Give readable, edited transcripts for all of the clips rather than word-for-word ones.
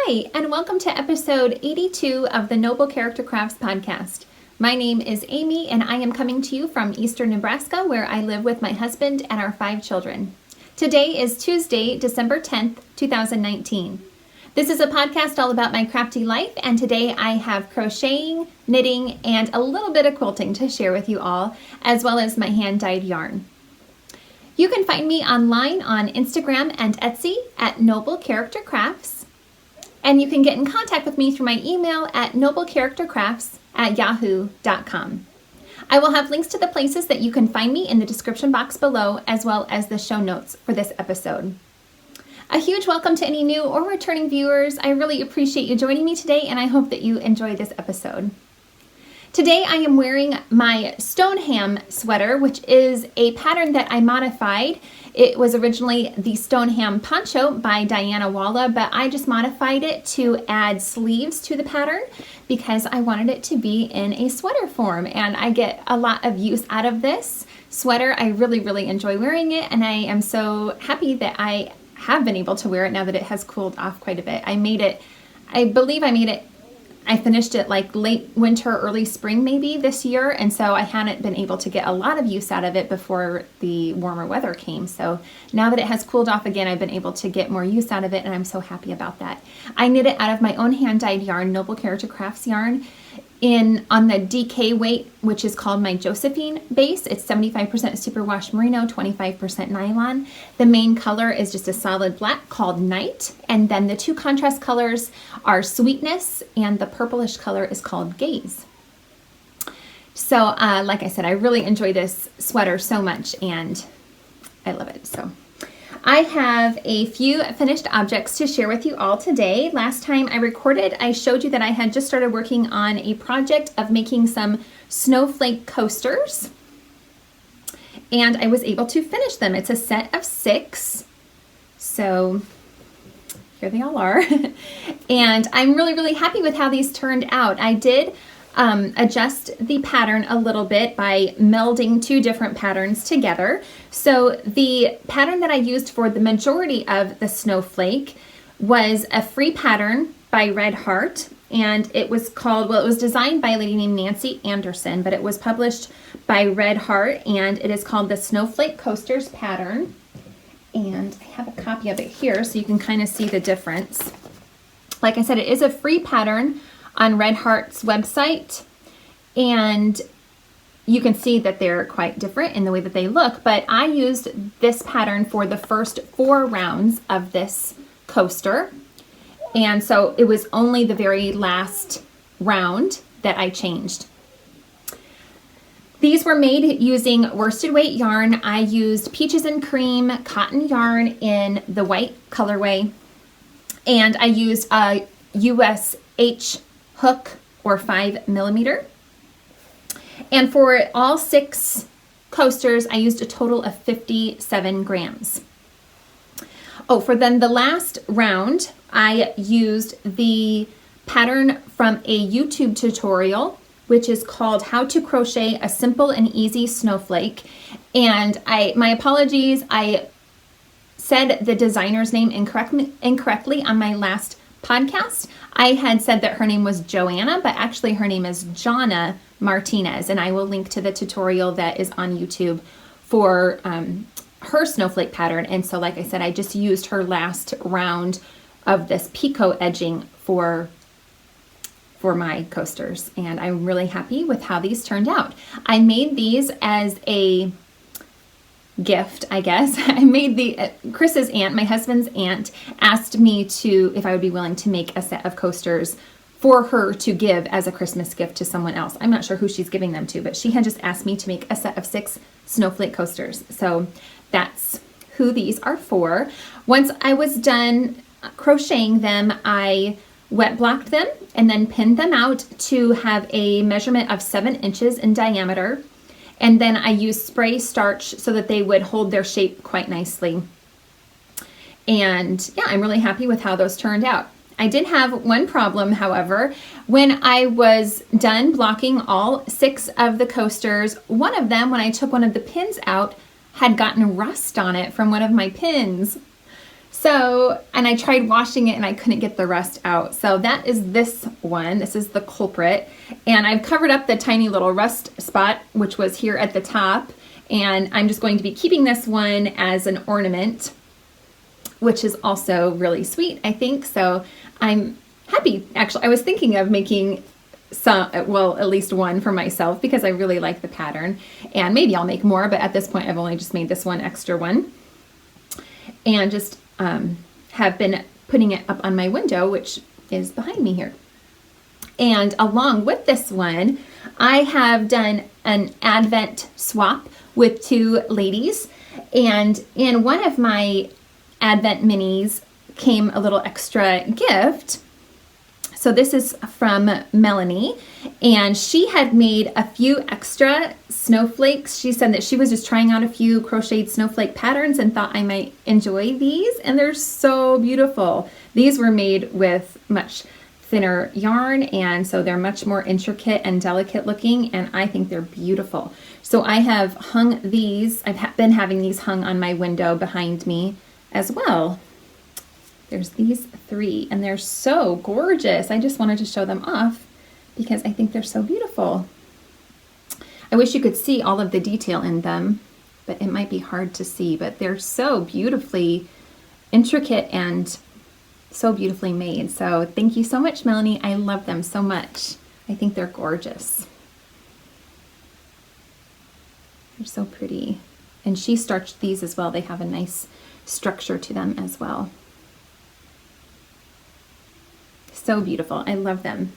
Hi, and welcome to episode 82 of the Noble Character Crafts podcast. My name is Amy, and I am coming to you from eastern Nebraska, where I live with my husband and our 5 children. Today is Tuesday, December 10th, 2019. This is a podcast all about my crafty life, and today I have crocheting, knitting, and a little bit of quilting to share with you all, as well as my hand-dyed yarn. You can find me online on Instagram and Etsy at Noble Character Crafts, and you can get in contact with me through my email at noblecharactercrafts@yahoo.com. I will have links to the places that you can find me in the description box below, as well as the show notes for this episode. A huge welcome to any new or returning viewers. I really appreciate you joining me today, and I hope that you enjoy this episode. Today I am wearing my Stoneham sweater, which is a pattern that I modified. It was originally the Stoneham Poncho by Dianna Walla, but I just modified it to add sleeves to the pattern because I wanted it to be in a sweater form, and I get a lot of use out of this sweater. I really enjoy wearing it, and I am so happy that I have been able to wear it now that it has cooled off quite a bit. I finished it like late winter, early spring maybe this year, and so I hadn't been able to get a lot of use out of it before the warmer weather came. So now that it has cooled off again, I've been able to get more use out of it, and I'm so happy about that. I knit it out of my own hand-dyed yarn, Noble Character Crafts yarn, on the DK weight, which is called my Josephine base. It's 75% superwash merino, 25% nylon. The main color is just a solid black called Night, and then the 2 contrast colors are Sweetness, and the purplish color is called Gaze. So like I said, I really enjoy this sweater so much, and I love it. So I have a few finished objects to share with you all today. Last time I recorded, I showed you that I had just started working on a project of making some snowflake coasters, and I was able to finish them. It's a set of 6, so here they all are. And I'm really happy with how these turned out. I did adjust the pattern a little bit by melding 2 different patterns together. So the pattern that I used for the majority of the snowflake was a free pattern by Red Heart, and it was designed by a lady named Nancy Anderson, but it was published by Red Heart, and it is called the Snowflake Coasters pattern. And I have a copy of it here so you can kind of see the difference. Like I said, it is a free pattern on Red Heart's website, and you can see that they're quite different in the way that they look, but I used this pattern for the first 4 rounds of this coaster, and so it was only the very last round that I changed. These were made using worsted weight yarn. I used Peaches and Cream cotton yarn in the white colorway, and I used a USH hook or 5mm. And for all 6 coasters, I used a total of 57 grams. Oh, for then the last round, I used the pattern from a YouTube tutorial, which is called How to Crochet a Simple and Easy Snowflake. And my apologies, I said the designer's name incorrectly on my last podcast. I had said that her name was Joanna, but actually her name is Jonna Martinez, and I will link to the tutorial that is on YouTube for her snowflake pattern. And so like I said, I just used her last round of this picot edging for my coasters, and I'm really happy with how these turned out. I made these as a gift, I guess. I made Chris's aunt, my husband's aunt, asked me if I would be willing to make a set of coasters for her to give as a Christmas gift to someone else. I'm not sure who she's giving them to, but she had just asked me to make a set of 6 snowflake coasters. So that's who these are for. Once I was done crocheting them, I wet blocked them and then pinned them out to have a measurement of 7 inches in diameter. And then I used spray starch so that they would hold their shape quite nicely. And yeah, I'm really happy with how those turned out. I did have one problem, however. When I was done blocking all 6 of the coasters, one of them, when I took one of the pins out, had gotten rust on it from one of my pins. So, and I tried washing it and I couldn't get the rust out. So that is this one. This is the culprit. And I've covered up the tiny little rust spot, which was here at the top. And I'm just going to be keeping this one as an ornament, which is also really sweet, I think. So I'm happy. Actually, I was thinking of making some, well, at least one for myself because I really like the pattern. And maybe I'll make more, but at this point I've only just made this one extra one. And just have been putting it up on my window, which is behind me here. And along with this one, I have done an Advent swap with two ladies. And in one of my Advent minis came a little extra gift. So this is from Melanie, and she had made a few extra snowflakes. She said that she was just trying out a few crocheted snowflake patterns and thought I might enjoy these, and they're so beautiful. These were made with much thinner yarn, and so they're much more intricate and delicate looking, and I think they're beautiful. So I have hung these, I've been having these hung on my window behind me as well. There's these three, and they're so gorgeous. I just wanted to show them off because I think they're so beautiful. I wish you could see all of the detail in them, but it might be hard to see, but they're so beautifully intricate and so beautifully made. So thank you so much, Melanie. I love them so much. I think they're gorgeous. They're so pretty. And she starched these as well. They have a nice structure to them as well. So beautiful. I love them.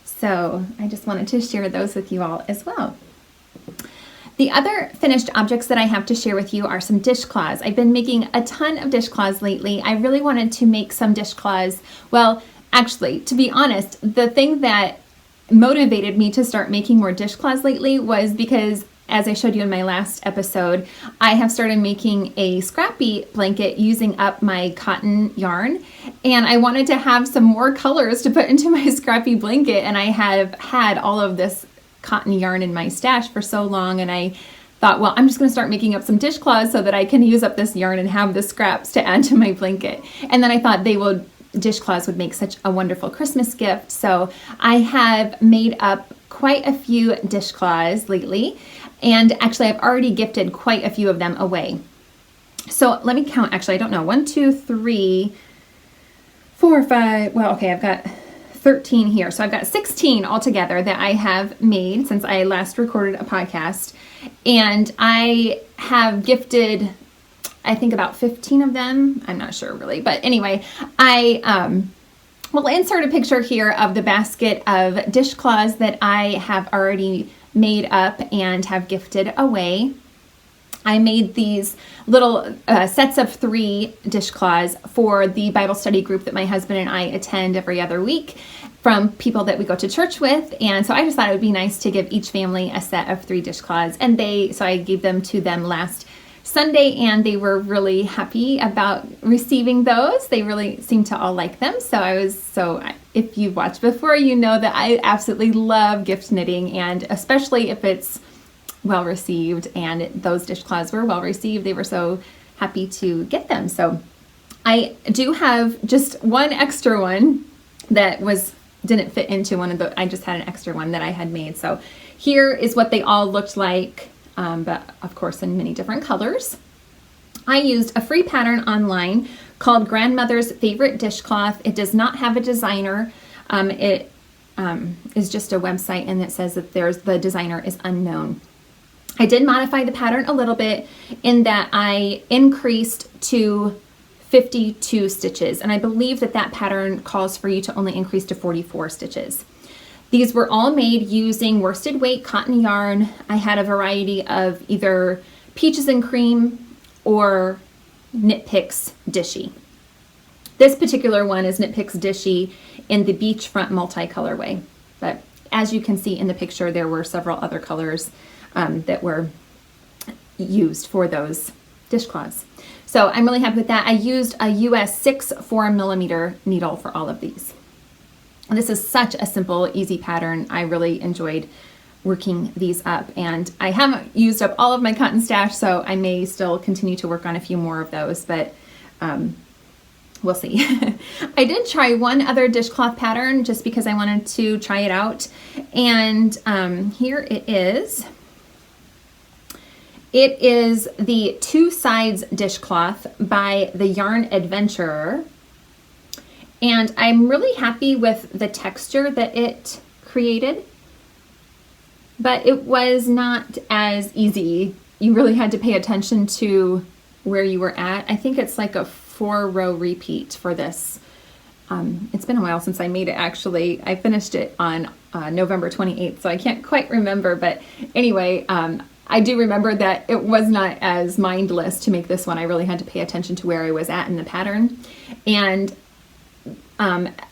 So I just wanted to share those with you all as well. The other finished objects that I have to share with you are some dishcloths. I've been making a ton of dishcloths lately. I really wanted to make some dishcloths. Well, actually, to be honest, the thing that motivated me to start making more dishcloths lately was because, as I showed you in my last episode, I have started making a Scrappy blanket using up my cotton yarn, and I wanted to have some more colors to put into my Scrappy blanket, and I have had all of this cotton yarn in my stash for so long, and I thought, well, I'm just going to start making up some dishcloths so that I can use up this yarn and have the scraps to add to my blanket. And then I thought dishcloths would make such a wonderful Christmas gift, so I have made up quite a few dishcloths lately. And actually, I've already gifted quite a few of them away. So let me count. Actually, I don't know. 1, 2, 3, 4, 5. Well, okay, I've got 13 here. So I've got 16 altogether that I have made since I last recorded a podcast. And I have gifted, I think, about 15 of them. I'm not sure really. But anyway, I will insert a picture here of the basket of dishcloths that I have already made up and have gifted away. I made these little sets of 3 dishcloths for the Bible study group that my husband and I attend every other week from people that we go to church with. And so I just thought it would be nice to give each family a set of 3 dishcloths. And so I gave them to them last Sunday, and they were really happy about receiving those. They really seemed to all like them. So if you've watched before, you know that I absolutely love gift knitting, and especially if it's well received, and those dishcloths were well received. They were so happy to get them. So I do have just one extra one that didn't fit into one of the, I just had an extra one that I had made. So here is what they all looked like. But of course in many different colors. I used a free pattern online called Grandmother's Favorite Dishcloth. It does not have a designer. It is just a website, and it says that the designer is unknown. I did modify the pattern a little bit in that I increased to 52 stitches, and I believe that pattern calls for you to only increase to 44 stitches. These were all made using worsted weight cotton yarn. I had a variety of either Peaches and Cream or Knit Picks Dishie. This particular one is Knit Picks Dishie in the beachfront multi-colorway. But as you can see in the picture, there were several other colors that were used for those dishcloths. So I'm really happy with that. I used a US 6 4mm needle for all of these. This is such a simple, easy pattern. I really enjoyed working these up, and I haven't used up all of my cotton stash, so I may still continue to work on a few more of those, but we'll see. I did try one other dishcloth pattern just because I wanted to try it out. And here it is. It is the Two Sides Dishcloth by the Yarn Adventurer. And I'm really happy with the texture that it created, but it was not as easy. You really had to pay attention to where you were at. I think it's like a 4-row repeat for this. It's been a while since I made it actually. I finished it on November 28th, so I can't quite remember, but anyway, I do remember that it was not as mindless to make this one. I really had to pay attention to where I was at in the pattern. And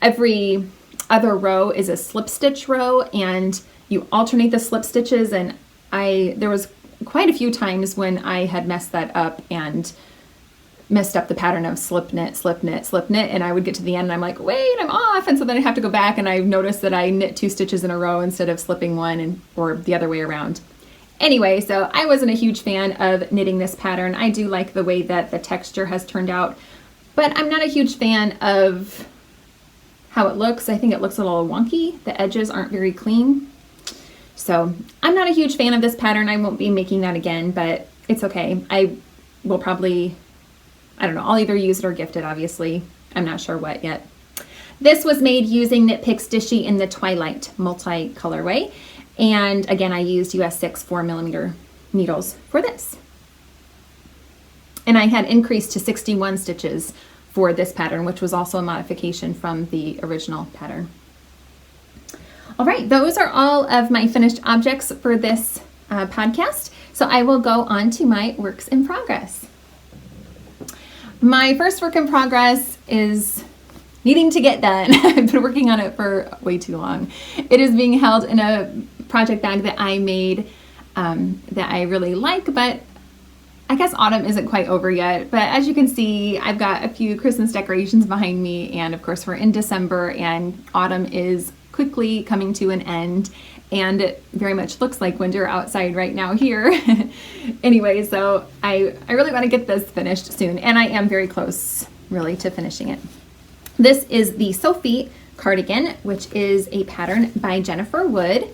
every other row is a slip stitch row, and you alternate the slip stitches, and there was quite a few times when I had messed that up and messed up the pattern of slip knit, slip knit, slip knit, and I would get to the end and I'm like, wait, I'm off, and so then I have to go back, and I noticed that I knit 2 stitches in a row instead of slipping one, or the other way around. Anyway, so I wasn't a huge fan of knitting this pattern. I do like the way that the texture has turned out, but I'm not a huge fan of how it looks. I think it looks a little wonky. The edges aren't very clean. So I'm not a huge fan of this pattern. I won't be making that again, but it's okay. I will probably, I don't know, I'll either use it or gift it, obviously. I'm not sure what yet. This was made using Knit Picks Dishie in the Twilight multi-colorway. And again, I used US 6 4mm needles for this. And I had increased to 61 stitches for this pattern, which was also a modification from the original pattern. All right, those are all of my finished objects for this podcast. So I will go on to my works in progress. My first work in progress is needing to get done. I've been working on it for way too long. It is being held in a project bag that I made that I really like, but I guess autumn isn't quite over yet. But as you can see, I've got a few Christmas decorations behind me, and of course we're in December and autumn is quickly coming to an end, and it very much looks like winter outside right now here. Anyway, so I really want to get this finished soon, and I am very close really to finishing it. This is the Sophie cardigan, which is a pattern by Jennifer Wood,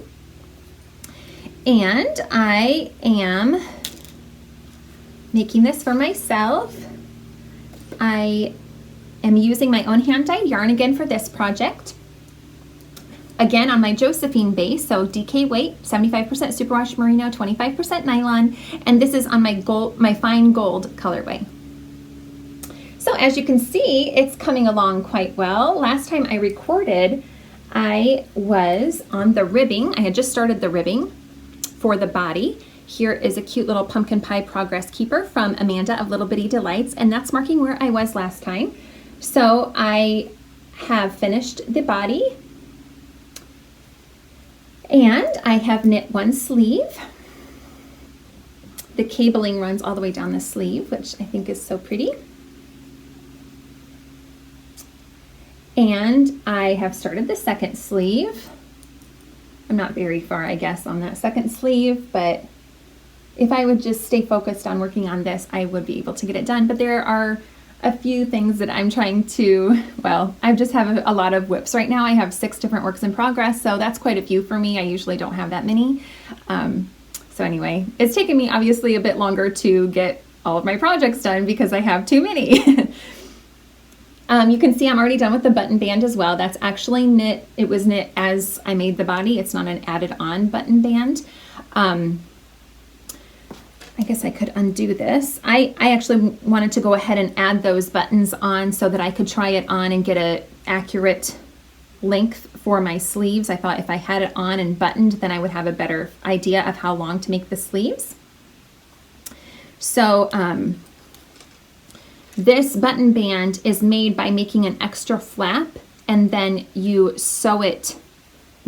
and I am making this for myself. I am using my own hand-dyed yarn again for this project. Again, on my Josephine base, so DK weight, 75% superwash merino, 25% nylon, and this is on my fine gold colorway. So as you can see, it's coming along quite well. Last time I recorded, I was on the ribbing. I had just started the ribbing for the body. Here is a cute little pumpkin pie progress keeper from Amanda of Little Bitty Delights, and that's marking where I was last time. So I have finished the body, and I have knit one sleeve. The cabling runs all the way down the sleeve, which I think is so pretty. And I have started the second sleeve. I'm not very far, I guess, on that second sleeve, but if I would just stay focused on working on this, I would be able to get it done. But there are a few things that I'm trying to, well, I just have a lot of whips right now. I have 6 different works in progress, so that's quite a few for me. I usually don't have that many. So anyway, it's taken me obviously a bit longer to get all of my projects done because I have too many. You can see I'm already done with the button band as well. That's actually knit. It was knit as I made the body. It's not an added on button band. I guess I could undo this. I actually wanted to go ahead and add those buttons on so that I could try it on and get an accurate length for my sleeves. I thought if I had it on and buttoned, then I would have a better idea of how long to make the sleeves. So this button band is made by making an extra flap and then you sew it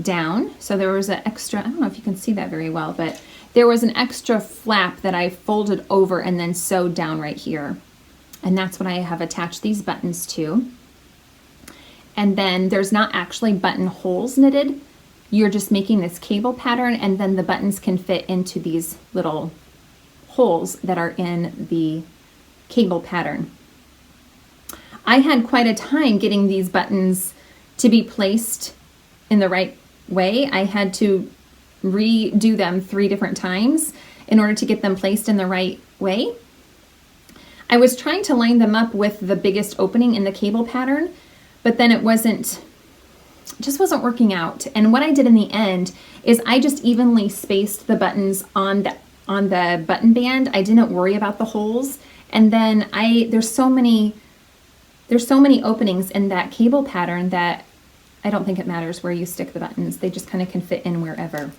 down. So there was an extra, I don't know if you can see that very well, but there was an extra flap that I folded over and then sewed down right here. And that's what I have attached these buttons to. And then there's not actually button holes knitted. You're just making this cable pattern, and then the buttons can fit into these little holes that are in the cable pattern. I had quite a time getting these buttons to be placed in the right way. I had to redo them 3 different times in order to get them placed in the right way. I was trying to line them up with the biggest opening in the cable pattern, but then it just wasn't working out. And what I did in the end is I just evenly spaced the buttons on the button band. I didn't worry about the holes. And then there's so many openings in that cable pattern that I don't think it matters where you stick the buttons. They just kind of can fit in wherever.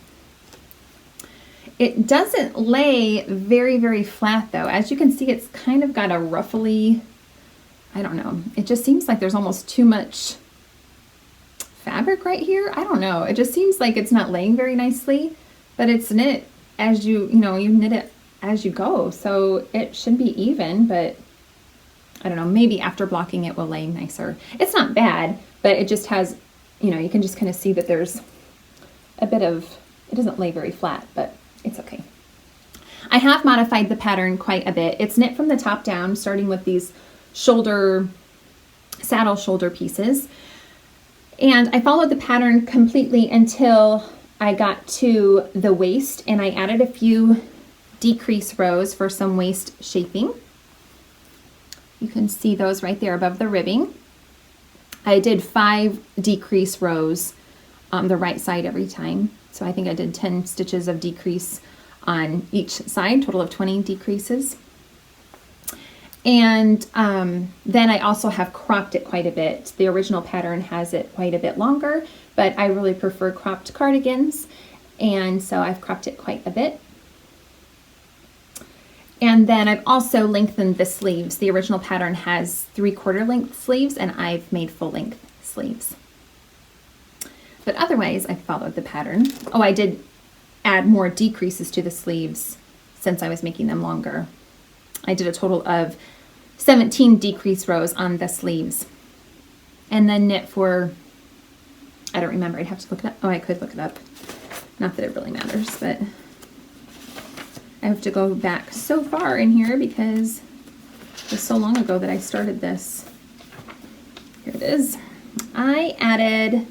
It doesn't lay very, very flat though. As you can see, it's kind of got a ruffly, I don't know. It just seems like there's almost too much fabric right here. I don't know. It just seems like it's not laying very nicely, but it's knit as you knit it as you go. So it should be even, but I don't know, maybe after blocking it will lay nicer. It's not bad, but it just has, you can just kind of see that there's a bit of, it doesn't lay very flat, but it's okay. I have modified the pattern quite a bit. It's knit from the top down, starting with these saddle shoulder pieces. And I followed the pattern completely until I got to the waist, and I added a few decrease rows for some waist shaping. You can see those right there above the ribbing. I did 5 decrease rows on the right side every time. So I think I did 10 stitches of decrease on each side, total of 20 decreases. And then I also have cropped it quite a bit. The original pattern has it quite a bit longer, but I really prefer cropped cardigans. And so I've cropped it quite a bit. And then I've also lengthened the sleeves. The original pattern has 3/4 length sleeves, and I've made full length sleeves. But otherwise, I followed the pattern. Oh, I did add more decreases to the sleeves since I was making them longer. I did a total of 17 decrease rows on the sleeves. And then knit for, I don't remember, I'd have to look it up. Oh, I could look it up. Not that it really matters, but I have to go back so far in here because it was so long ago that I started this. Here it is. I added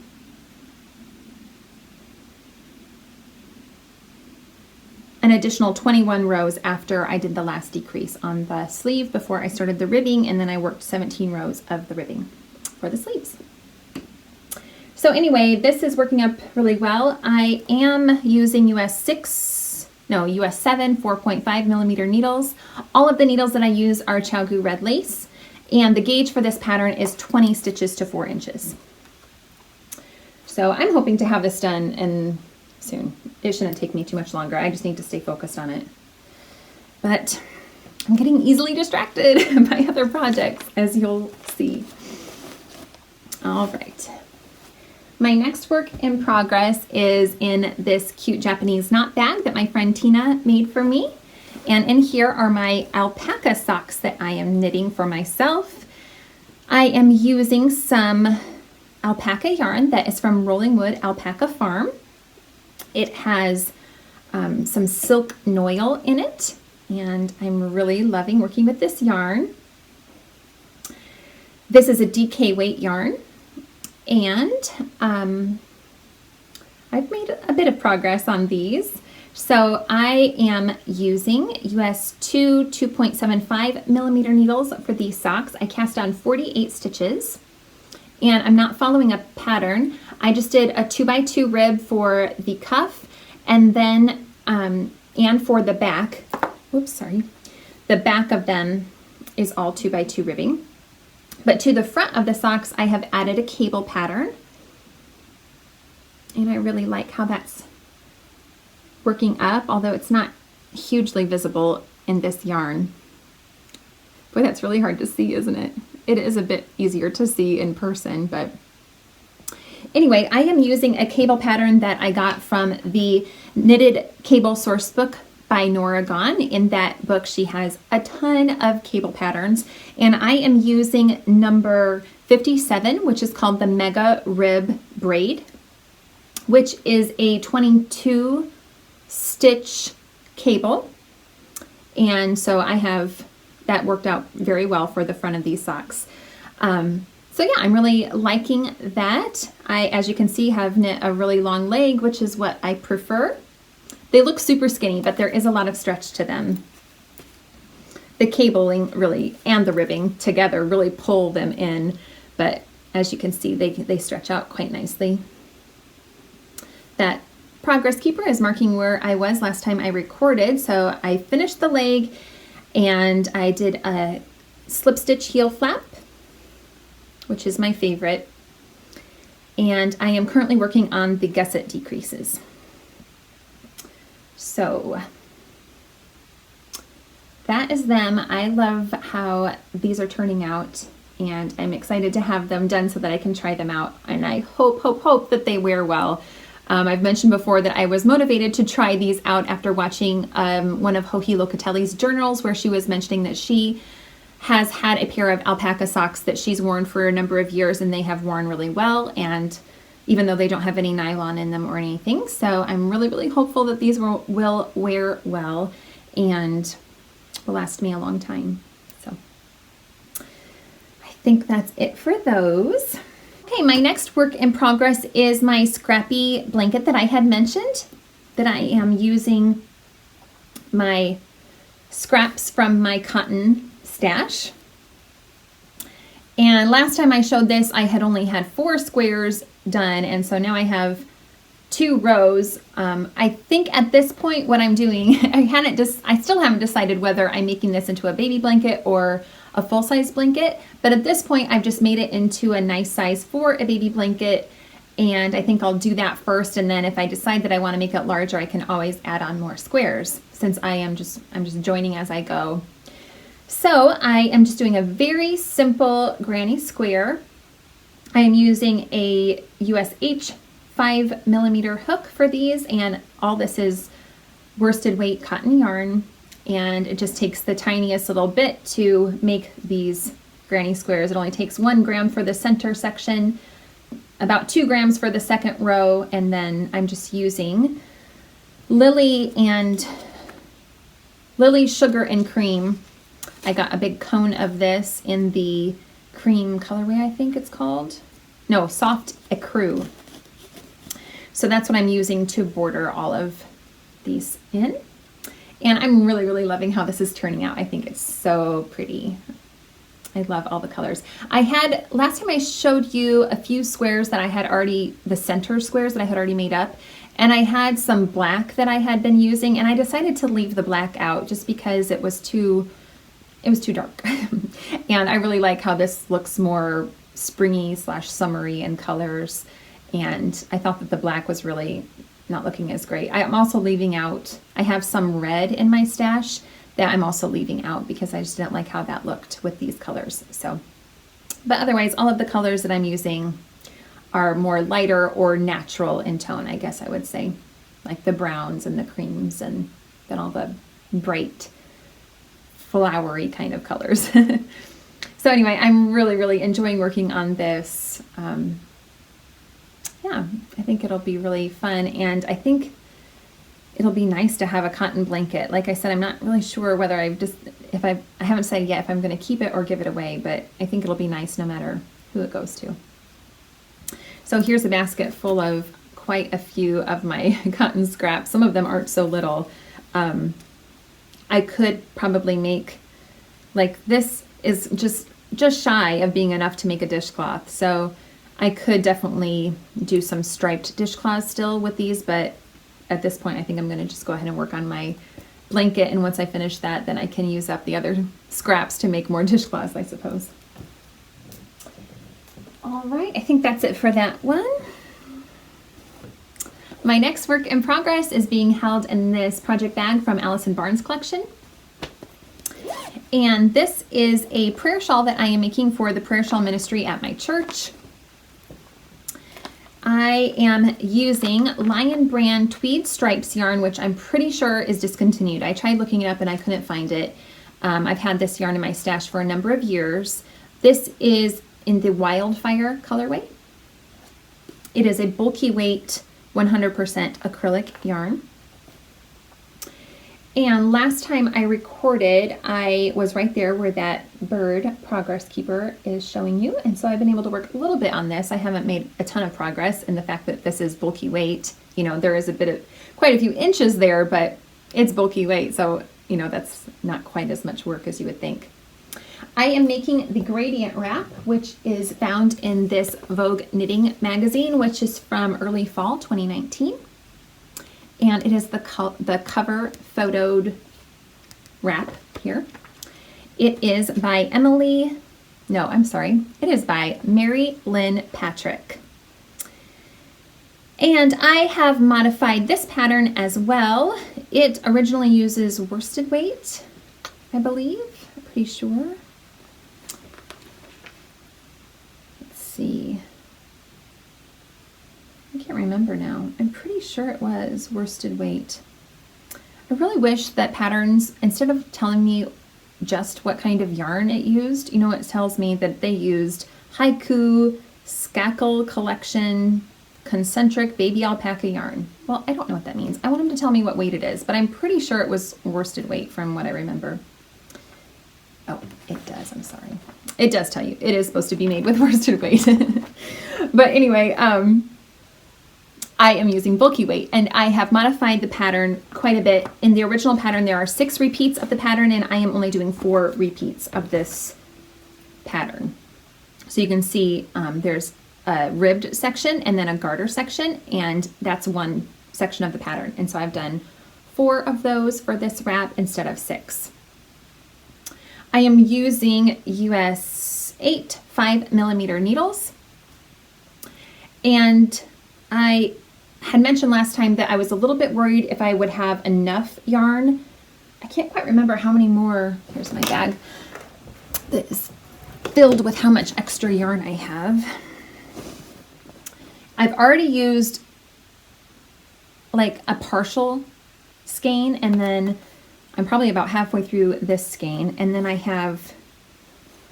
an additional 21 rows after I did the last decrease on the sleeve before I started the ribbing, and then I worked 17 rows of the ribbing for the sleeves. So anyway, this is working up really well. I am using US 7 4.5 millimeter needles. All of the needles that I use are Chow-Gu red lace, and the gauge for this pattern is 20 stitches to 4 inches. So I'm hoping to have this done and soon. It shouldn't take me too much longer. I just need to stay focused on it. But I'm getting easily distracted by other projects, as you'll see. All right. My next work in progress is in this cute Japanese knot bag that my friend Tina made for me. And in here are my alpaca socks that I am knitting for myself. I am using some alpaca yarn that is from Rollingwood Alpaca Farm. It has some silk noil in it, and I'm really loving working with this yarn. This is a DK weight yarn, and I've made a bit of progress on these. So I am using US 2.75 millimeter needles for these socks. I cast on 48 stitches, and I'm not following a pattern. I just did a 2x2 rib for the cuff, and then and for the back. Oops, sorry. The back of them is all 2x2 ribbing. But to the front of the socks, I have added a cable pattern, and I really like how that's working up, although it's not hugely visible in this yarn. Boy, that's really hard to see, isn't it? It is a bit easier to see in person, but anyway, I am using a cable pattern that I got from the Knitted Cable Sourcebook by Norah Gaughan. In that book, she has a ton of cable patterns, and I am using number 57, which is called the Mega Rib Braid, which is a 22 stitch cable. And so I have that worked out very well for the front of these socks. So yeah, I'm really liking that. I, as you can see, have knit a really long leg, which is what I prefer. They look super skinny, but there is a lot of stretch to them. The cabling really, and the ribbing together really pull them in, but as you can see, they stretch out quite nicely. That progress keeper is marking where I was last time I recorded, so I finished the leg and I did a slip stitch heel flap, which is my favorite, and I am currently working on the gusset decreases. So that is them. I love how these are turning out, and I'm excited to have them done so that I can try them out, and I hope that they wear well. I've mentioned before that I was motivated to try these out after watching one of Joji Locatelli's journals, where she was mentioning that she has had a pair of alpaca socks that she's worn for a number of years, and they have worn really well, and even though they don't have any nylon in them or anything. So I'm really hopeful that these will wear well and will last me a long time. So I think that's it for those. Okay, my next work in progress is my Scrappy blanket that I had mentioned, that I am using my scraps from my cotton stash. And last time I showed this, I had only had 4 squares done, and so now I have 2 rows. I think at this point what I'm doing, I still haven't decided whether I'm making this into a baby blanket or a full-size blanket, but at this point I've just made it into a nice size for a baby blanket, and I think I'll do that first, and then if I decide that I want to make it larger, I can always add on more squares, since I'm just joining as I go. So I am just doing a very simple granny square. I am using a USH 5mm hook for these, and all this is worsted weight cotton yarn, and it just takes the tiniest little bit to make these granny squares. It only takes 1 gram for the center section, about 2 grams for the second row, and then I'm just using Lily Sugar and Cream. I got a big cone of this in the cream colorway, I think it's called. No, Soft Ecru. So that's what I'm using to border all of these in. And I'm really loving how this is turning out. I think it's so pretty. I love all the colors. Last time I showed you a few squares that I had already, the center squares that I had already made up, and I had some black that I had been using, and I decided to leave the black out just because it was too dark. And I really like how this looks more springy / summery in colors, and I thought that the black was really not looking as great. I'm also leaving out, I have some red in my stash that I'm also leaving out because I just didn't like how that looked with these colors. So, but otherwise all of the colors that I'm using are more lighter or natural in tone, I guess I would say, like the browns and the creams and then all the bright flowery kind of colors. So anyway, I'm really enjoying working on this. Yeah, I think it'll be really fun, and I think it'll be nice to have a cotton blanket. Like I said, I'm not really sure whether I haven't decided yet if I'm going to keep it or give it away, but I think it'll be nice no matter who it goes to. So here's a basket full of quite a few of my cotton scraps. Some of them aren't so little. I could probably make, like, this is just shy of being enough to make a dishcloth. So I could definitely do some striped dishcloths still with these, but at this point I think I'm going to just go ahead and work on my blanket, and once I finish that, then I can use up the other scraps to make more dishcloths, I suppose. All right, I think that's it for that one. My next work in progress is being held in this project bag from Allison Barnes' collection. And this is a prayer shawl that I am making for the prayer shawl ministry at my church. I am using Lion Brand Tweed Stripes yarn, which I'm pretty sure is discontinued. I tried looking it up and I couldn't find it. I've had this yarn in my stash for a number of years. This is in the Wildfire colorway. It is a bulky weight 100% acrylic yarn. And last time I recorded, I was right there where that bird progress keeper is showing you. And so I've been able to work a little bit on this. I haven't made a ton of progress in the fact that this is bulky weight. You know, there is quite a few inches there, but it's bulky weight. So, you know, that's not quite as much work as you would think. I am making the gradient wrap, which is found in this Vogue Knitting magazine, which is from early fall 2019. And it is the cover photoed wrap here. It is by it is by Mary Lynn Patrick. And I have modified this pattern as well. It originally uses worsted weight, I believe, I'm pretty sure. Let's see. I can't remember now. I'm pretty sure it was worsted weight. I really wish that patterns, instead of telling me just what kind of yarn it used, you know, it tells me that they used haiku, skakel collection, concentric baby alpaca yarn. Well, I don't know what that means. I want them to tell me what weight it is, but I'm pretty sure it was worsted weight from what I remember. Oh, it does. I'm sorry. It does tell you. It is supposed to be made with worsted weight. But anyway, I am using bulky weight, and I have modified the pattern quite a bit. In the original pattern, there are 6 repeats of the pattern, and I am only doing 4 repeats of this pattern. So you can see there's a ribbed section and then a garter section, and that's one section of the pattern. And so I've done 4 of those for this wrap instead of 6. I am using US 8 5mm needles, and I had mentioned last time that I was a little bit worried if I would have enough yarn. I can't quite remember how many more. Here's my bag that is filled with how much extra yarn I have. I've already used like a partial skein, and then I'm probably about halfway through this skein, and then I have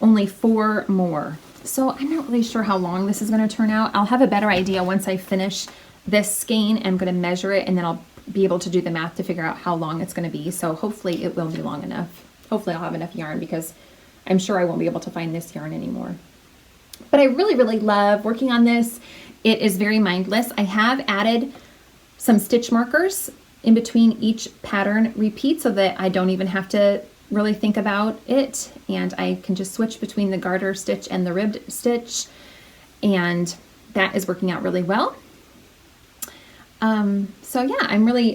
only 4 more. So I'm not really sure how long this is going to turn out. I'll have a better idea once I finish this skein. I'm going to measure it, and then I'll be able to do the math to figure out how long it's going to be. So hopefully it will be long enough. Hopefully I'll have enough yarn, because I'm sure I won't be able to find this yarn anymore. But I really, really love working on this. It is very mindless. I have added some stitch markers in between each pattern repeat so that I don't even have to really think about it, and I can just switch between the garter stitch and the ribbed stitch, and that is working out really well. So yeah,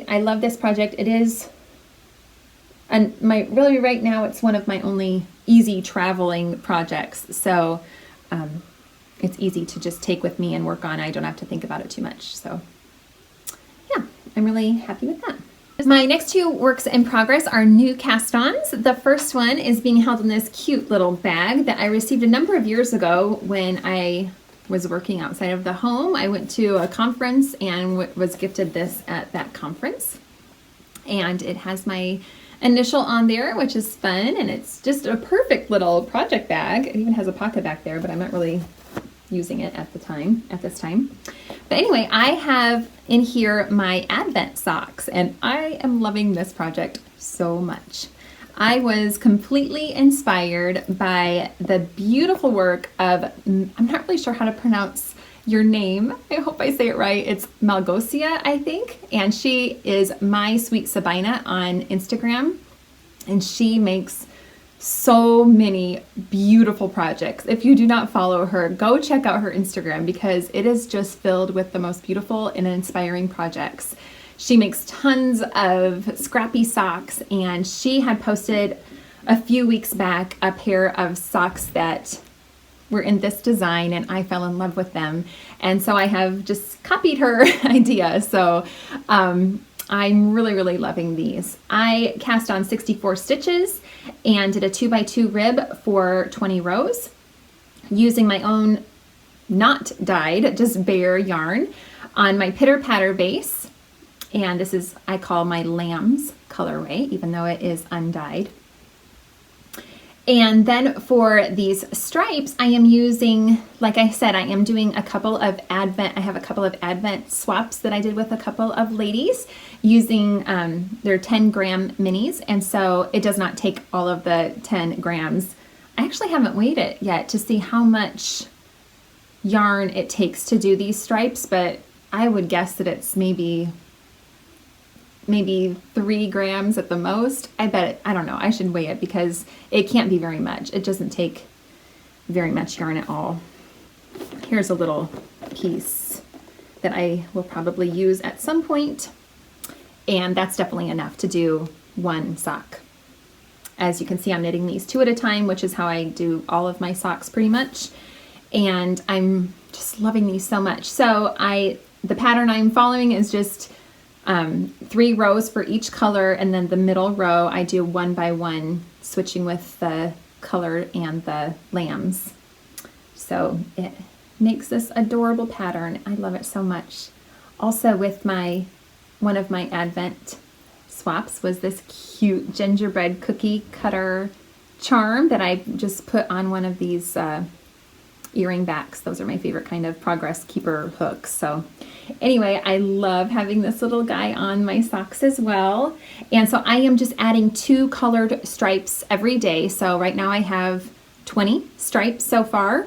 I love this project. It is, and really right now it's one of my only easy traveling projects. So it's easy to just take with me and work on. I don't have to think about it too much. So yeah, I'm really happy with that. My next 2 works in progress are new cast-ons. The first one is being held in this cute little bag that I received a number of years ago when I was working outside of the home. I went to a conference and was gifted this at that conference. And it has my initial on there, which is fun, and it's just a perfect little project bag. It even has a pocket back there, but I'm not really using it at this time. But anyway, I have in here my Advent socks, and I am loving this project so much. I was completely inspired by the beautiful work of, I'm not really sure how to pronounce your name. I hope I say it right. It's Malgosia, I think. And she is My Sweet Sabina on Instagram. And she makes so many beautiful projects. If you do not follow her, go check out her Instagram, because it is just filled with the most beautiful and inspiring projects. She makes tons of scrappy socks, and she had posted a few weeks back a pair of socks that were in this design, and I fell in love with them. And so I have just copied her idea. So I'm really, really loving these. I cast on 64 stitches and did a 2x2 rib for 20 rows using my own not dyed, just bare yarn on my pitter patter base. And this is, I call my Lambs colorway, even though it is undyed. And then for these stripes, I am using, like I said, I am doing a couple of Advent, I have a couple of Advent swaps that I did with a couple of ladies using their 10-gram minis. And so it does not take all of the 10 grams. I actually haven't weighed it yet to see how much yarn it takes to do these stripes, but I would guess that it's maybe 3 grams at the most. I bet it, I don't know, I should weigh it because it can't be very much. It doesn't take very much yarn at all. Here's a little piece that I will probably use at some point, and that's definitely enough to do one sock. As you can see, I'm knitting these 2 at a time, which is how I do all of my socks pretty much, and I'm just loving these so much. So the pattern I'm following is just 3 rows for each color, and then the middle row I do 1 by 1, switching with the color and the lambs. So it makes this adorable pattern. I love it so much. Also with one of my Advent swaps was this cute gingerbread cookie cutter charm that I just put on one of these earring backs. Those are my favorite kind of progress keeper hooks. So anyway, I love having this little guy on my socks as well. And so I am just adding 2 colored stripes every day. So right now I have 20 stripes so far.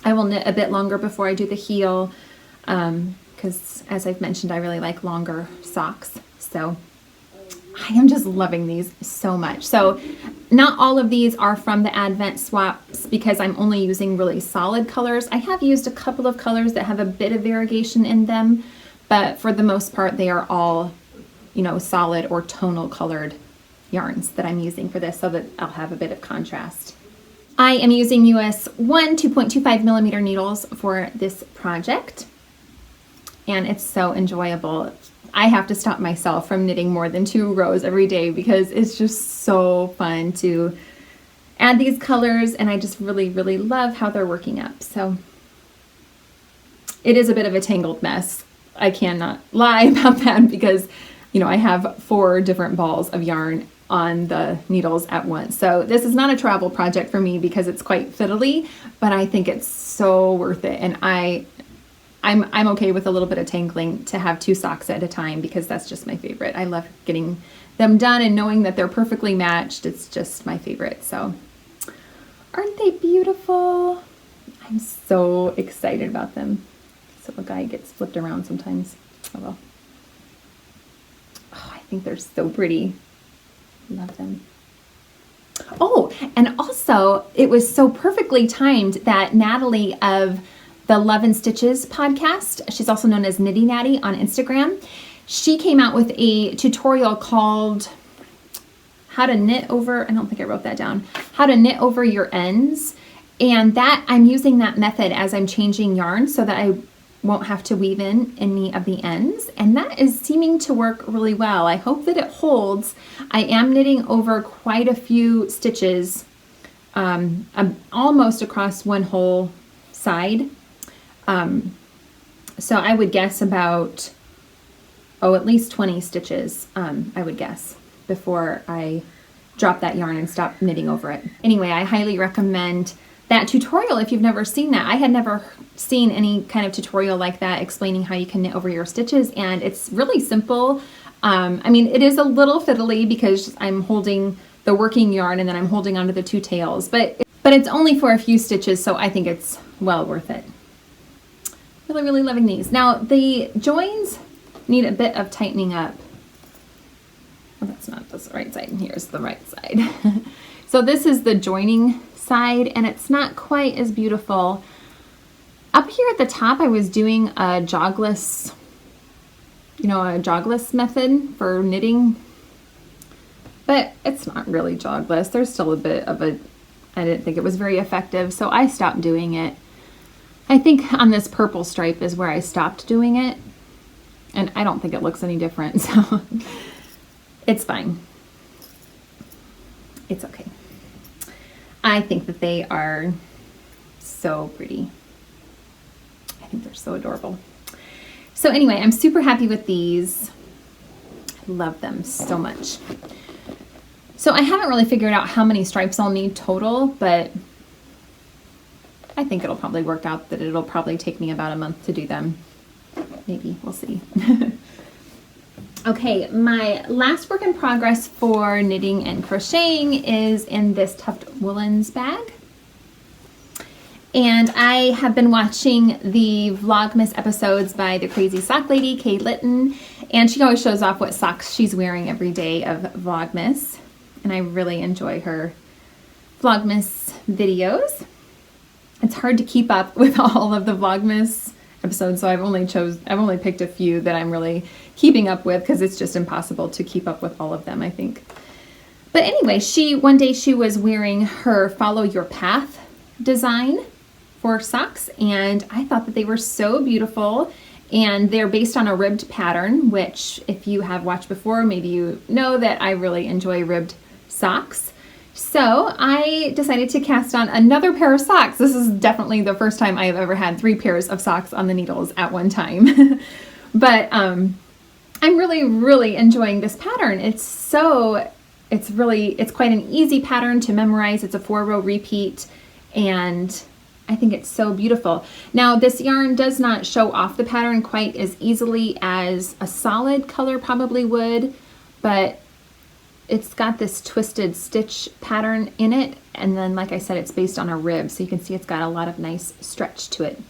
I will knit a bit longer before I do the heel because as I've mentioned, I really like longer socks. So I am just loving these so much. So not all of these are from the Advent swaps because I'm only using really solid colors. I have used a couple of colors that have a bit of variegation in them, but for the most part, they are all, you know, solid or tonal colored yarns that I'm using for this so that I'll have a bit of contrast. I am using US 1 2.25 millimeter needles for this project, and it's so enjoyable. I have to stop myself from knitting more than 2 rows every day because it's just so fun to add these colors, and I just really, really love how they're working up. So it is a bit of a tangled mess. I cannot lie about that because, you know, I have 4 different balls of yarn on the needles at once. So this is not a travel project for me because it's quite fiddly, but I think it's so worth it. And I'm okay with a little bit of tangling to have 2 socks at a time because that's just my favorite. I love getting them done and knowing that they're perfectly matched. It's just my favorite. So aren't they beautiful? I'm so excited about them. So the guy gets flipped around sometimes. Oh well. Oh, I think they're so pretty. Love them. Oh, and also it was so perfectly timed that Natalie of the Love and Stitches podcast, she's also known as Knitty Natty on Instagram, she came out with a tutorial called How to Knit Over, I don't think I wrote that down, How to Knit Over Your Ends. And that I'm using that method as I'm changing yarn so that I won't have to weave in any of the ends. And that is seeming to work really well. I hope that it holds. I am knitting over quite a few stitches, almost across one whole side. So I would guess about, at least 20 stitches, I would guess, before I drop that yarn and stop knitting over it. Anyway, I highly recommend that tutorial if you've never seen that. I had never seen any kind of tutorial like that explaining how you can knit over your stitches, and it's really simple. I mean, it is a little fiddly because I'm holding the working yarn and then I'm holding onto the 2 tails, but it's only for a few stitches, so I think it's well worth it. Really, really loving these. Now, the joins need a bit of tightening up. Oh, that's not the right side. Here's the right side. So this is the joining side, and it's not quite as beautiful. Up here at the top, I was doing a jogless, method for knitting, but it's not really jogless. There's still a bit of I didn't think it was very effective, so I stopped doing it. I think on this purple stripe is where I stopped doing it, and I don't think it looks any different, so it's fine. It's okay. I think that they are so pretty. I think they're so adorable. So anyway, I'm super happy with these. I love them so much. So I haven't really figured out how many stripes I'll need total, but I think it'll probably work out that it'll probably take me about a month to do them. Maybe, we'll see. Okay, my last work in progress for knitting and crocheting is in this Tuft Woolens bag. And I have been watching the Vlogmas episodes by the Crazy Sock Lady, Kay Litton, and she always shows off what socks she's wearing every day of Vlogmas. And I really enjoy her Vlogmas videos. It's hard to keep up with all of the Vlogmas episodes, so I've only picked a few that I'm really keeping up with because it's just impossible to keep up with all of them, I think. But anyway, one day she was wearing her Follow Your Path design for socks, and I thought that they were so beautiful, and they're based on a ribbed pattern, which if you have watched before, maybe you know that I really enjoy ribbed socks. So I decided to cast on another pair of socks. This is definitely the first time I have ever had 3 pairs of socks on the needles at one time. But I'm really enjoying this pattern. It's quite an easy pattern to memorize. It's a 4-row repeat, and I think it's so beautiful. Now, this yarn does not show off the pattern quite as easily as a solid color probably would, but it's got this twisted stitch pattern in it, and then like I said, it's based on a rib, so you can see it's got a lot of nice stretch to it.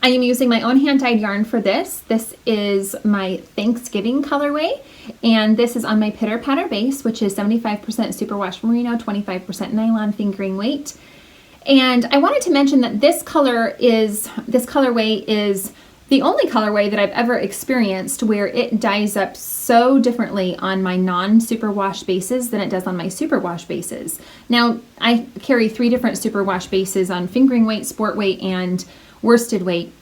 I am using my own hand-dyed yarn for this. This is my Thanksgiving colorway, and this is on my Pitter Patter base, which is 75% superwash merino, 25% nylon fingering weight. And I wanted to mention that this colorway is the only colorway that I've ever experienced where it dyes up so differently on my non-superwash bases than it does on my superwash bases. Now, I carry 3 different superwash bases on fingering weight, sport weight, and worsted weight.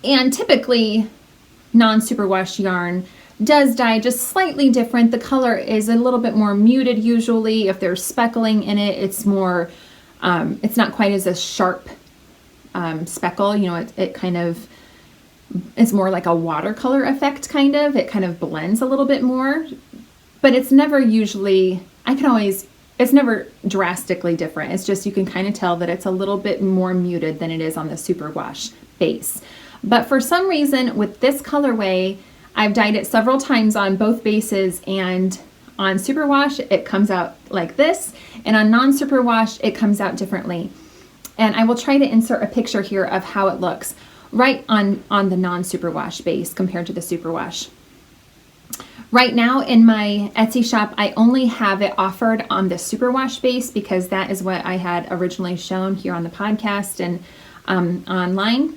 And typically, non-superwash yarn does dye just slightly different. The color is a little bit more muted usually. If there's speckling in it, it's more, it's not quite as a sharp speckle. You know, it kind of, it's more like a watercolor effect kind of. It kind of blends a little bit more, but it's never usually, it's never drastically different. It's just you can kind of tell that it's a little bit more muted than it is on the superwash base. But for some reason with this colorway, I've dyed it several times on both bases, and on superwash it comes out like this, and on non-superwash it comes out differently. And I will try to insert a picture here of how it looks right on the non-superwash base compared to the superwash. Right now in my Etsy shop, I only have it offered on the superwash base because that is what I had originally shown here on the podcast and online.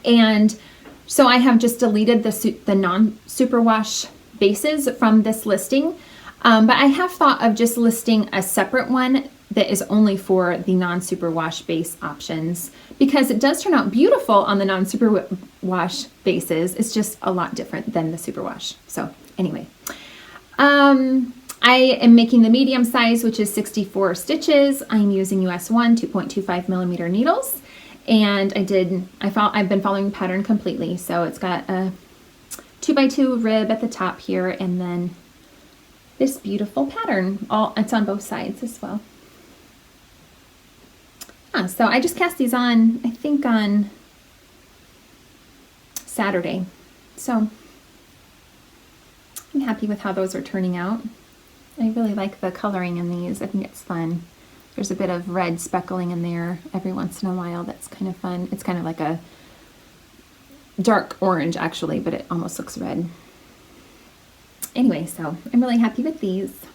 And so I have just deleted the non-superwash bases from this listing. But I have thought of just listing a separate one that is only for the non-superwash base options, because it does turn out beautiful on the non-superwash bases. It's just a lot different than the superwash. So anyway, I am making the medium size, which is 64 stitches. I'm using US 1 2.25 millimeter needles, and I've been following the pattern completely. So it's got a 2x2 rib at the top here, and then this beautiful pattern. It's on both sides as well. So I just cast these on, I think on Saturday. So I'm happy with how those are turning out. I really like the coloring in these. I think it's fun. There's a bit of red speckling in there every once in a while. That's kind of fun. It's kind of like a dark orange actually, but it almost looks red. Anyway, so I'm really happy with these.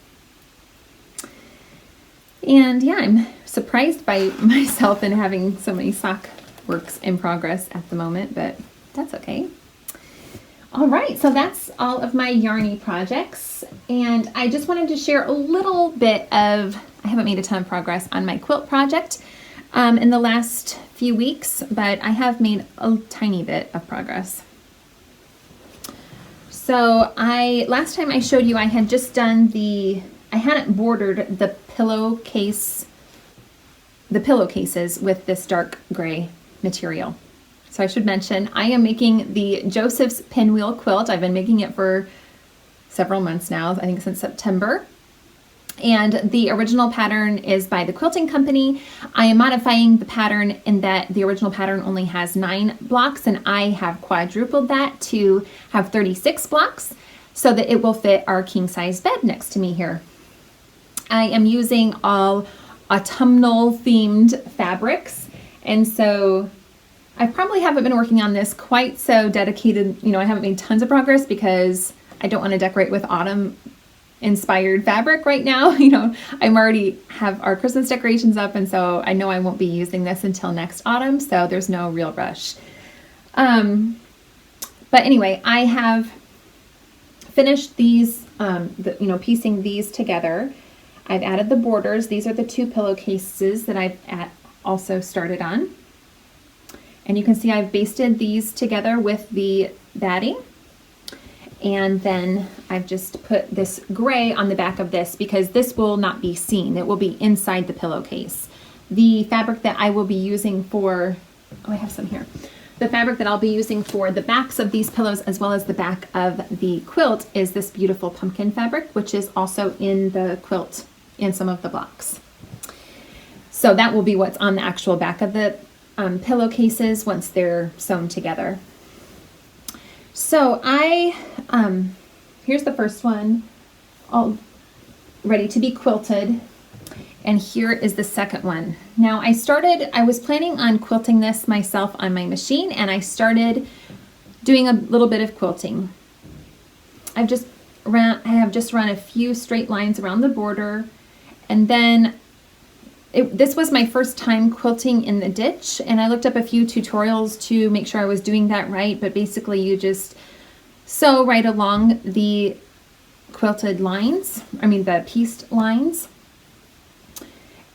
And yeah, I'm surprised by myself in having so many sock works in progress at the moment, but that's okay. All right, so that's all of my yarny projects, and I just wanted to share a little bit of, I haven't made a ton of progress on my quilt project in the last few weeks, but I have made a tiny bit of progress. So last time I showed you I had just done I hadn't bordered the pillowcases with this dark gray material. So I should mention, I am making the Joseph's pinwheel quilt. I've been making it for several months now, I think since September. And the original pattern is by the Quilting Company. I am modifying the pattern in that the original pattern only has 9 blocks, and I have quadrupled that to have 36 blocks so that it will fit our king size bed next to me here. I am using all autumnal themed fabrics, and so I probably haven't been working on this quite so dedicated. You know, I haven't made tons of progress because I don't want to decorate with autumn inspired fabric right now. You know, I'm already have our Christmas decorations up, and so I know I won't be using this until next autumn, so there's no real rush. But anyway, I have finished these, piecing these together. I've added the borders. These are the 2 pillowcases that I've also started on. And you can see I've basted these together with the batting. And then I've just put this gray on the back of this because this will not be seen. It will be inside the pillowcase. The fabric that I will be using for, I have some here. The fabric that I'll be using for the backs of these pillows as well as the back of the quilt is this beautiful pumpkin fabric, which is also in the quilt in some of the blocks. So that will be what's on the actual back of the pillowcases once they're sewn together. So here's the first one, all ready to be quilted. And here is the second one. Now I was planning on quilting this myself on my machine, and I started doing a little bit of quilting. I have just run a few straight lines around the border, and then this was my first time quilting in the ditch, and I looked up a few tutorials to make sure I was doing that right, but basically you just sew right along the quilted lines, the pieced lines.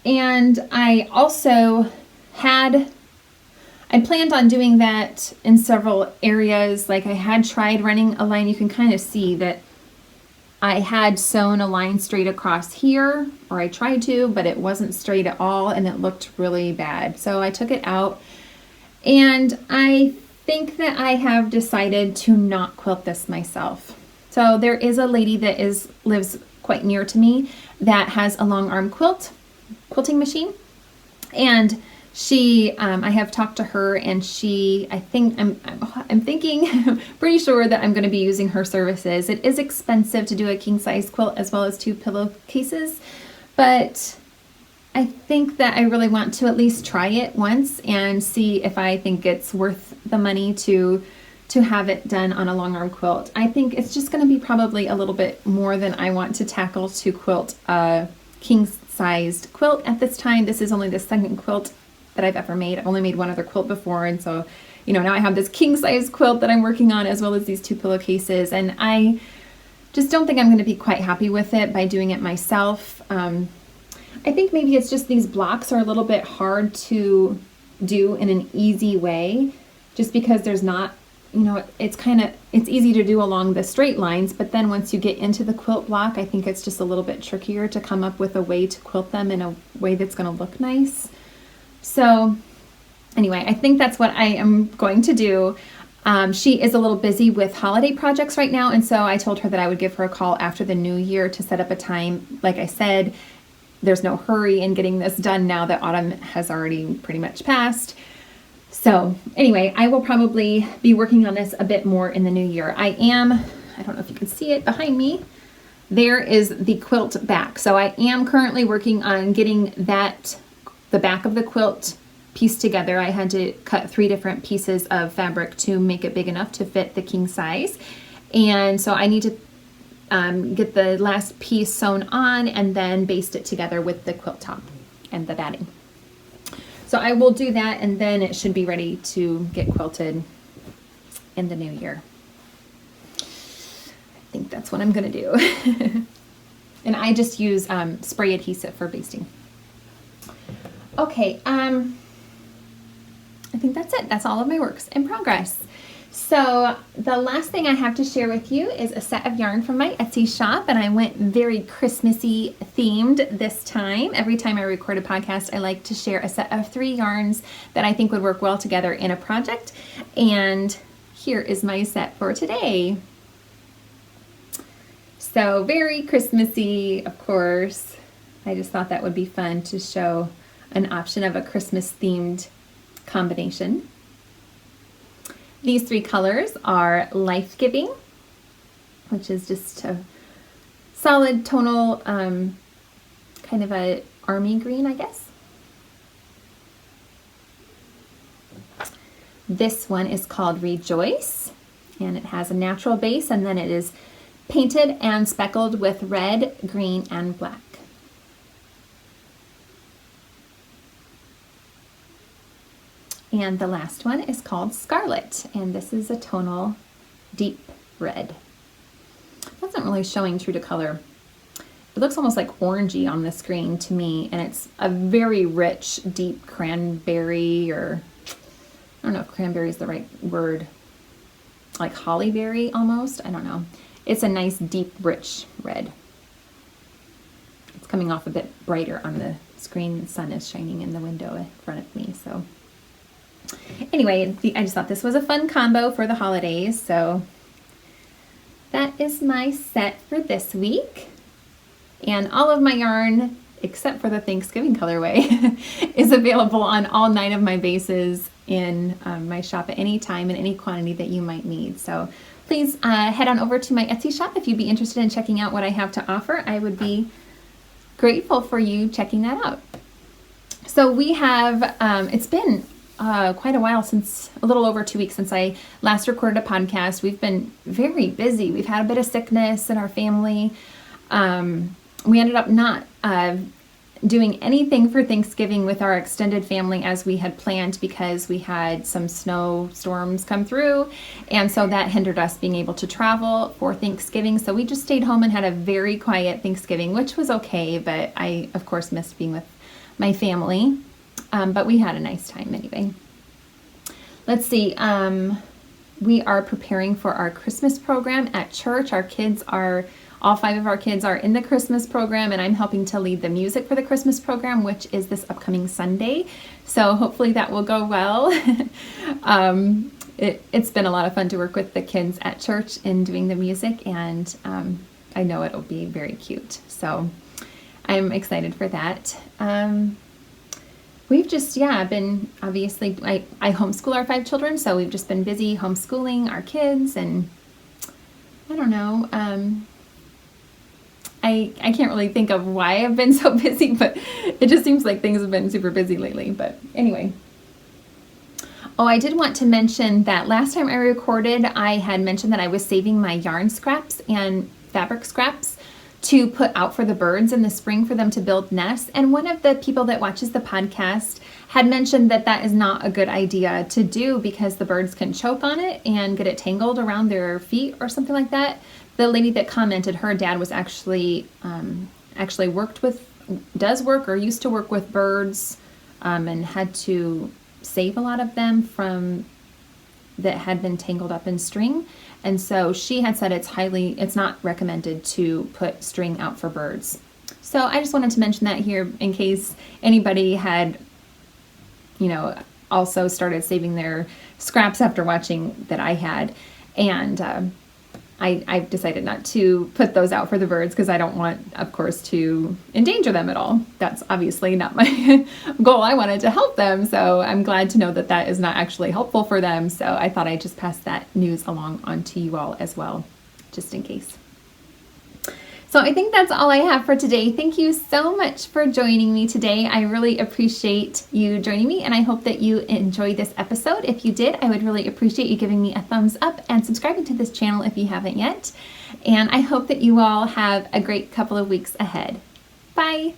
And I also I planned on doing that in several areas. Like I had tried running a line. You can kind of see that I had sewn a line straight across here, or I tried to, but it wasn't straight at all and it looked really bad. So I took it out, and I think that I have decided to not quilt this myself. So there is a lady that lives quite near to me that has a long arm quilting machine, and I have talked to her, and I'm thinking pretty sure that I'm going to be using her services. It is expensive to do a king size quilt as well as 2 pillowcases, but I think that I really want to at least try it once and see if I think it's worth the money to have it done on a long arm quilt. I think it's just going to be probably a little bit more than I want to tackle to quilt a king sized quilt at this time. This is only the second quilt that I've ever made. I've only made one other quilt before, and so now I have this king size quilt that I'm working on as well as these 2 pillowcases, and I just don't think I'm going to be quite happy with it by doing it myself. I think maybe it's just these blocks are a little bit hard to do in an easy way, just because there's not, it's easy to do along the straight lines, but then once you get into the quilt block, I think it's just a little bit trickier to come up with a way to quilt them in a way that's going to look nice. So anyway, I think that's what I am going to do. She is a little busy with holiday projects right now, and so I told her that I would give her a call after the new year to set up a time. Like I said, there's no hurry in getting this done now that autumn has already pretty much passed. So anyway, I will probably be working on this a bit more in the new year. I don't know if you can see it behind me. There is the quilt back. So I am currently working on getting the back of the quilt pieced together. I had to cut 3 different pieces of fabric to make it big enough to fit the king size. And so I need to get the last piece sewn on and then baste it together with the quilt top and the batting. So I will do that, and then it should be ready to get quilted in the new year. I think that's what I'm going to do. And I just use spray adhesive for basting. Okay, I think that's it. That's all of my works in progress. So the last thing I have to share with you is a set of yarn from my Etsy shop, and I went very Christmassy themed this time. Every time I record a podcast, I like to share a set of 3 yarns that I think would work well together in a project, and here is my set for today. So very Christmassy, of course. I just thought that would be fun to show an option of a Christmas themed combination. These three colors are Life Giving, which is just a solid tonal, kind of a army green, I guess. This one is called Rejoice, and it has a natural base, and then it is painted and speckled with red, green, and black. And the last one is called Scarlet, and this is a tonal deep red. That's not really showing true to color. It looks almost like orangey on the screen to me, and it's a very rich, deep cranberry, or I don't know if cranberry is the right word, like hollyberry almost. I don't know. It's a nice, deep, rich red. It's coming off a bit brighter on the screen. The sun is shining in the window in front of me. So anyway, I just thought this was a fun combo for the holidays. So that is my set for this week. And all of my yarn, except for the Thanksgiving colorway, is available on all 9 of my bases in my shop at any time in any quantity that you might need. So please head on over to my Etsy shop if you'd be interested in checking out what I have to offer. I would be grateful for you checking that out. So we have, it's been quite a while, since a little over 2 weeks since I last recorded a podcast. We've been very busy. We've had a bit of sickness in our family. We ended up not doing anything for Thanksgiving with our extended family as we had planned, because we had some snowstorms come through, and so that hindered us being able to travel for Thanksgiving. So we just stayed home and had a very quiet Thanksgiving, which was okay, but I of course missed being with my family. But we had a nice time anyway. Let's see, we are preparing for our Christmas program at church. All 5 of our kids are in the Christmas program, and I'm helping to lead the music for the Christmas program, which is this upcoming Sunday. So hopefully that will go well. It's been a lot of fun to work with the kids at church in doing the music, and I know it'll be very cute. So I'm excited for that. We've just, been, obviously, I homeschool our 5 children, so we've just been busy homeschooling our kids, and I don't know, I can't really think of why I've been so busy, but it just seems like things have been super busy lately. But anyway. Oh, I did want to mention that last time I recorded, I had mentioned that I was saving my yarn scraps and fabric scraps to put out for the birds in the spring for them to build nests. And one of the people that watches the podcast had mentioned that that is not a good idea to do, because the birds can choke on it and get it tangled around their feet or something like that. The lady that commented, her dad was actually does work or used to work with birds, and had to save a lot of them from that had been tangled up in string. And so she had said it's not recommended to put string out for birds. So I just wanted to mention that here in case anybody had, also started saving their scraps after watching that I had. And I've decided not to put those out for the birds, because I don't want, of course, to endanger them at all. That's obviously not my goal. I wanted to help them, so I'm glad to know that that is not actually helpful for them. So I thought I'd just pass that news along on to you all as well, just in case. So I think that's all I have for today. Thank you so much for joining me today. I really appreciate you joining me, and I hope that you enjoyed this episode. If you did, I would really appreciate you giving me a thumbs up and subscribing to this channel if you haven't yet. And I hope that you all have a great couple of weeks ahead. Bye!